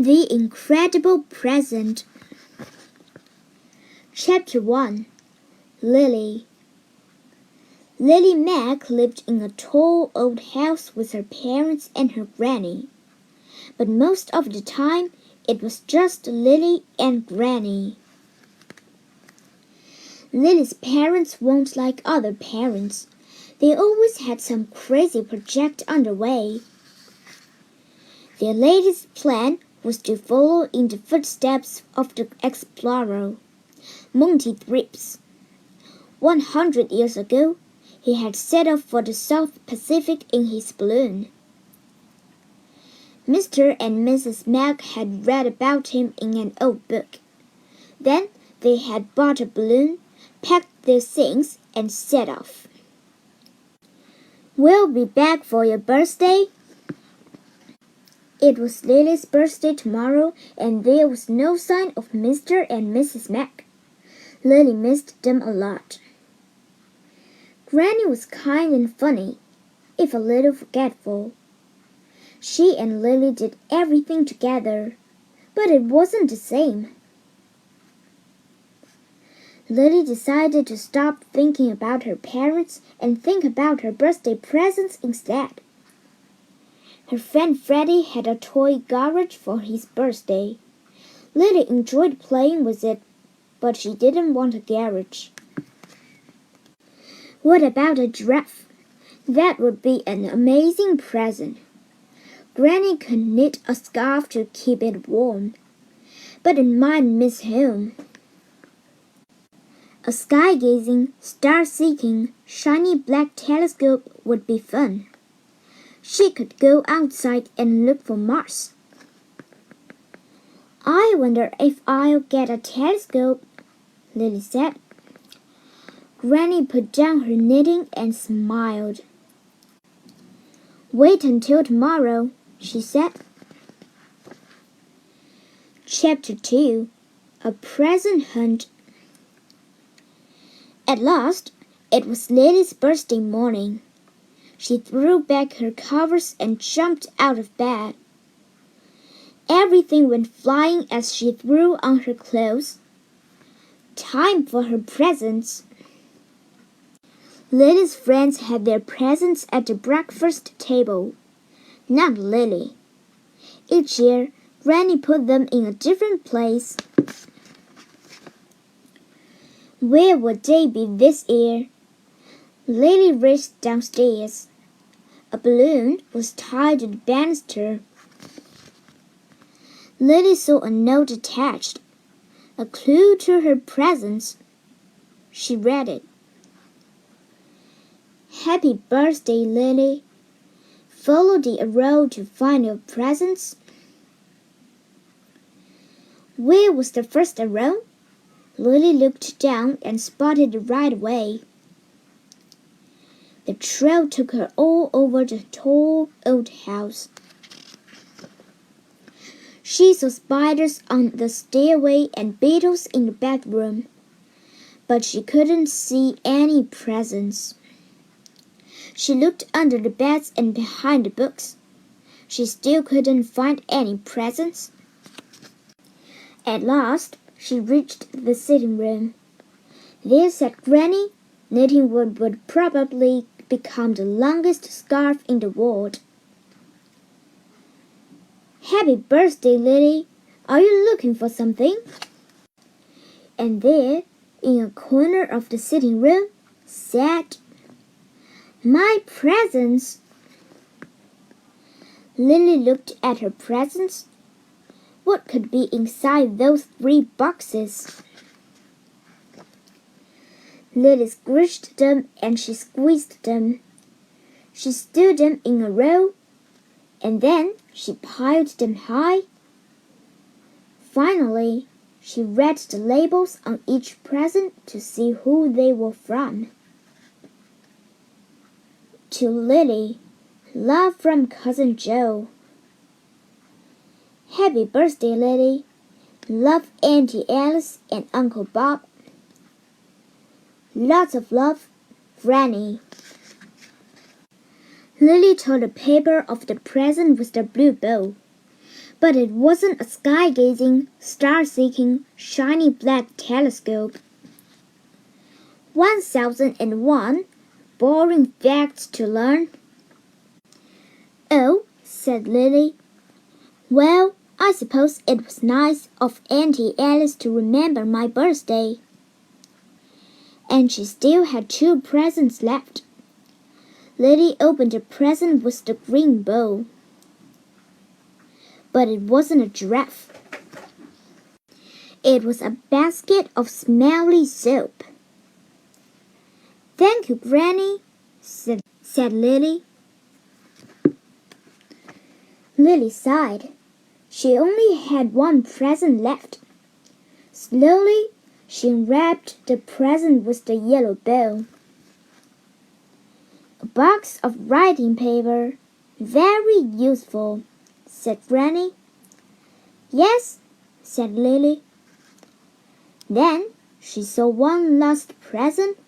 The Incredible Present. Chapter 1. Lily. Lily Mac lived in a tall old house with her parents and her granny. But most of the time, it was just Lily and Granny. Lily's parents weren't like other parents. They always had some crazy project underway. Their latest plan was to follow in the footsteps of the explorer, Monty Thrips. 100 years ago, he had set off for the South Pacific in his balloon. Mr. and Mrs. Mac had read about him in an old book. Then they had bought a balloon, packed their things, and set off. "We'll be back for your birthday." It was Lily's birthday tomorrow, and there was no sign of Mr. and Mrs. Mac. Lily missed them a lot. Granny was kind and funny, if a little forgetful. She and Lily did everything together, but it wasn't the same. Lily decided to stop thinking about her parents and think about her birthday presents instead. Her friend Freddie had a toy garage for his birthday. Lily enjoyed playing with it, but she didn't want a garage. What about a giraffe? That would be an amazing present. Granny could knit a scarf to keep it warm, but it might miss home. A sky-gazing, star-seeking, shiny black telescope would be fun. She could go outside and look for Mars. "I wonder if I'll get a telescope," Lily said. Granny put down her knitting and smiled. "Wait until tomorrow," she said. Chapter 2. A Present Hunt. At last, it was Lily's birthday morning. She threw back her covers and jumped out of bed. Everything went flying as she threw on her clothes. Time for her presents. Lily's friends had their presents at the breakfast table. Not Lily. Each year, Granny put them in a different place. Where would they be this year? Lily raced downstairs. A balloon was tied to the banister. Lily saw a note attached, a clue to her presents. She read it. "Happy birthday, Lily. Follow the arrow to find your presents." Where was the first arrow? Lily looked down and spotted it right away. The trail took her all over the tall old house. She saw spiders on the stairway and beetles in the bedroom, but she couldn't see any presents. She looked under the beds and behind the books. She still couldn't find any presents. At last, she reached the sitting room. There sat Granny, knitting what would probably become the longest scarf in the world. "Happy birthday, Lily. Are you looking for something?" And there, in a corner of the sitting room, sat "My presents." Lily looked at her presents. What could be inside those 3 boxes? Lily squished them and she squeezed them. She stood them in a row, and then she piled them high. Finally, she read the labels on each present to see who they were from. To Lily, love from Cousin Joe. Happy birthday, Lily. Love, Auntie Alice and Uncle Bob. Lots of love, Granny. Lily tore the paper of the present with the blue bow. But it wasn't a sky-gazing, star-seeking, shiny black telescope. 1001 boring facts to learn. Oh, said Lily. Well, I suppose it was nice of Auntie Alice to remember my birthday. And she still had 2 presents left. Lily opened the present with the green bow. But it wasn't a giraffe. It was a basket of smelly soap. Thank you, Granny, said Lily. Lily sighed. She only had 1 present left. Slowly, she unwrapped the present with the yellow bow. A box of writing paper. Very useful, said Granny. Yes, said Lily. Then she saw 1 last present.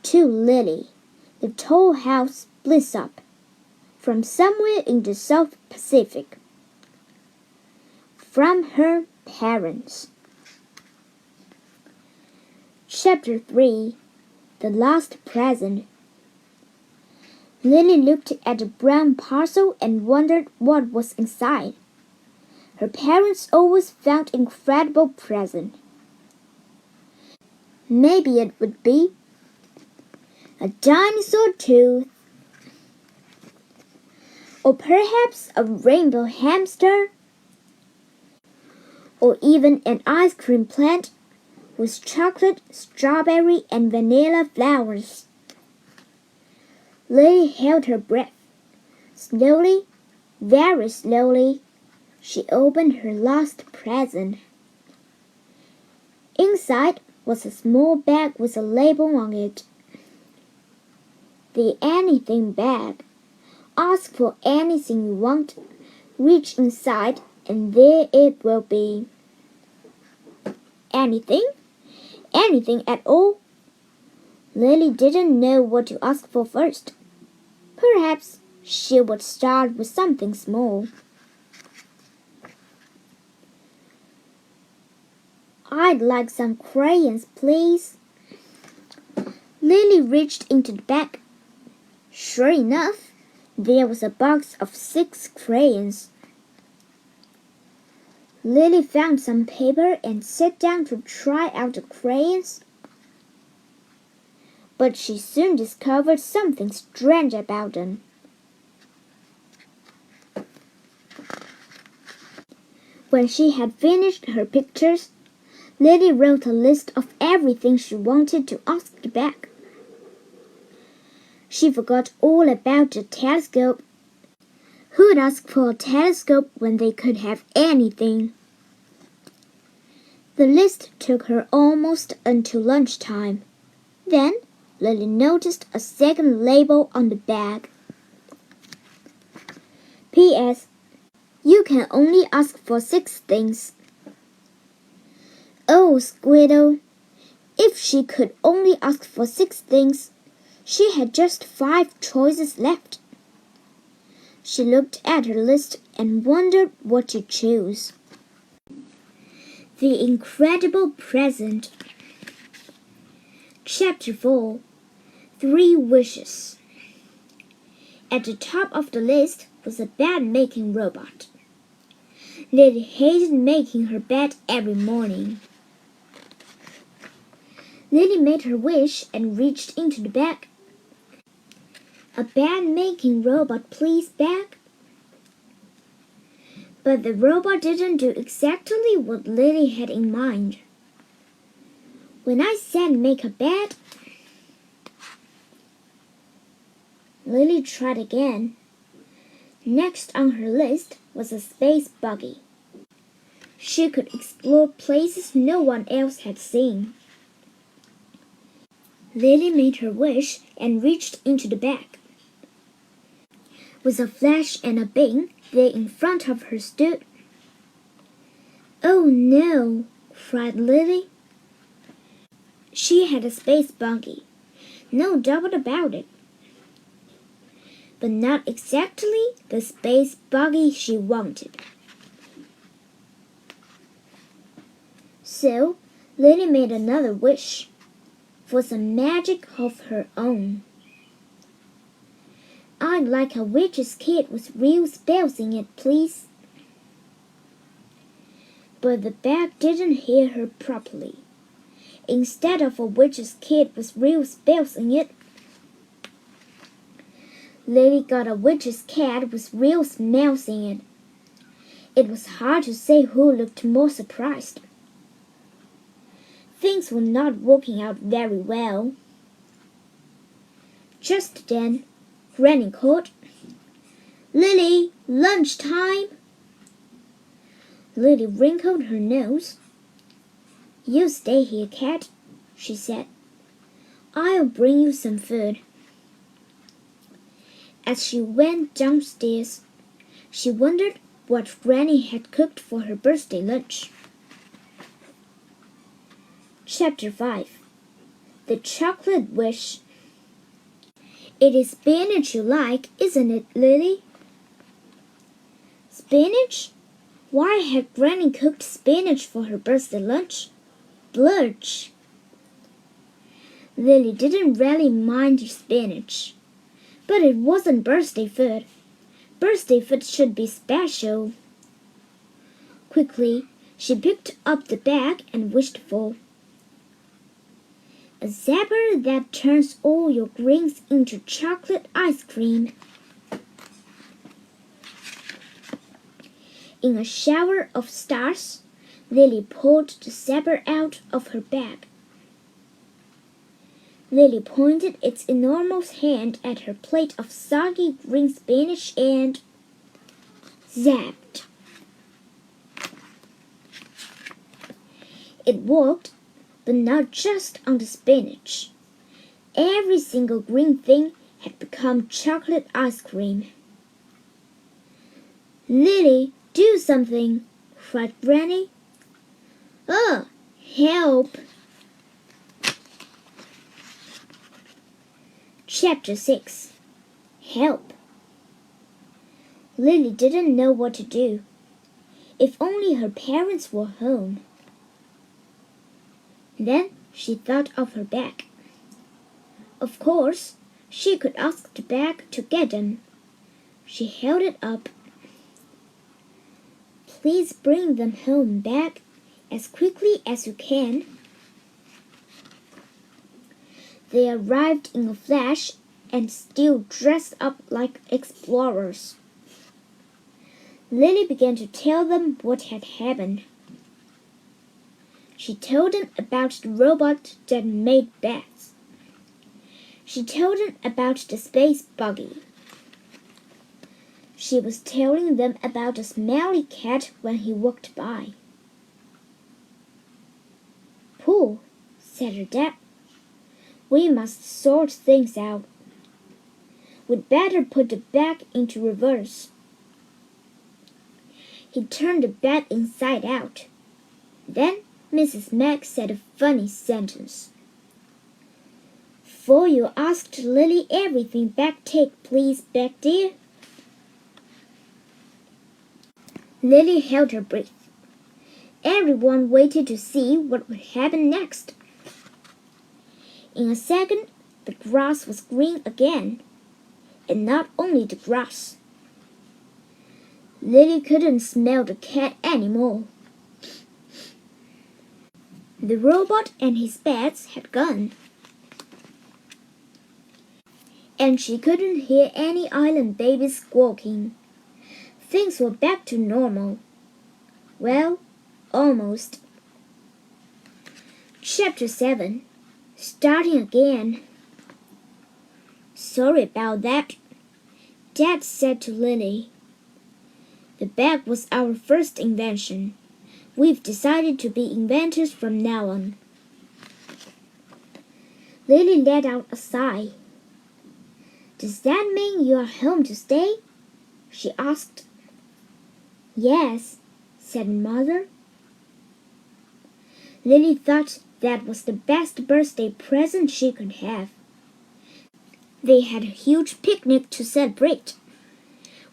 To Lily, the tall house blitzed up from somewhere in the South Pacific. From her parents. Chapter 3. The Last Present. Lily looked at the brown parcel and wondered what was inside. Her parents always found incredible presents. Maybe it would be a dinosaur tooth, or perhaps a rainbow hamster, or even an ice cream plant with chocolate, strawberry, and vanilla flowers. Lily held her breath. Slowly, very slowly, she opened her last present. Inside was a small bag with a label on it. The anything bag. Ask for anything you want. Reach inside, and there it will be. Anything? Anything at all? Lily didn't know what to ask for first. Perhaps she would start with something small. I'd like some crayons, please. Lily reached into the bag. Sure enough, there was a box of 6 crayons. Lily found some paper and sat down to try out the crayons. But she soon discovered something strange about them. When she had finished her pictures, Lily wrote a list of everything she wanted to ask back. She forgot all about the telescope. Who'd ask for a telescope when they could have anything? The list took her almost until lunchtime. Then Lily noticed a second label on the bag. P.S. You can only ask for 6 things. Oh, Squirtle! If she could only ask for 6 things, she had just 5 choices left. She looked at her list and wondered what to choose. The Incredible Present. Chapter 4. 3 Wishes. At the top of the list was a bed-making robot. Lily hated making her bed every morning. Lily made her wish and reached into the bag. A bed-making robot, please, bag. But the robot didn't do exactly what Lily had in mind. When I said make a bed, Lily tried again. Next on her list was a space buggy. She could explore places no one else had seen. Lily made her wish and reached into the bag. With a flash and a bang, there in front of her stood. Oh no, cried Lily. She had a space buggy. No doubt about it. but not exactly the space buggy she wanted. So Lily made another wish for some magic of her own. "I'd like a witch's kit with real spells in it, please." But the bag didn't hear her properly. Instead of a witch's kit with real spells in it, Lily got a witch's cat with real smells in it. It was hard to say who looked more surprised. Things were not working out very well. Just then, Granny called, "Lily, lunchtime!" Lily wrinkled her nose. "You stay here, cat," she said. "I'll bring you some food." As she went downstairs, she wondered what Granny had cooked for her birthday lunch. Chapter 5. The Chocolate Wish. "It is spinach you like, isn't it, Lily?" "Spinach? Why had Granny cooked spinach for her birthday lunch? Blurch!" Lily didn't really mind spinach, but it wasn't birthday food. Birthday food should be special. Quickly, she picked up the bag and wished for a zapper that turns all your greens into chocolate ice cream. In a shower of stars, Lily pulled the zapper out of her bag. Lily pointed its enormous hand at her plate of soggy green spinach and zapped. It worked, but not just on the spinach. Every single green thing had become chocolate ice cream. "Lily, do something!" cried Granny. "Oh, help!" Chapter 6. Help. Lily didn't know what to do. If only her parents were home. Then she thought of her bag. Of course, she could ask the bag to get them. She held it up. "Please bring them home back as quickly as you can." They arrived in a flash and still dressed up like explorers. Lily began to tell them what had happened. She told them about the robot that made bats. She told them about the space buggy. She was telling them about the smelly cat when he walked by. "Pooh," said her dad. "We must sort things out. We'd better put the bag into reverse." He turned the bag inside out. Then Mrs. Mac said a funny sentence. "For you asked Lily everything back take, please, back dear." Lily held her breath. Everyone waited to see what would happen next. In a second, the grass was green again. And not only the grass. Lily couldn't smell the cat anymore. The robot and his bats had gone. And she couldn't hear any island babies squawking. Things were back to normal. Well, almost. Chapter 7. Starting again. "Sorry about that," Dad said to Lily. "The bag was our first invention. We've decided to be inventors from now on." Lily let out a sigh. "Does that mean you are home to stay?" she asked. "Yes," said Mother. Lily thought that was the best birthday present she could have. They had a huge picnic to celebrate,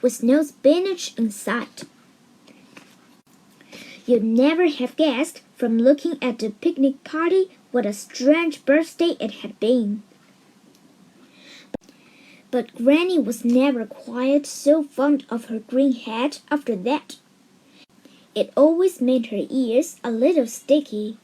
with no spinach in sight. You'd never have guessed from looking at the picnic party what a strange birthday it had been. But Granny was never quite so fond of her green hat after that. It always made her ears a little sticky.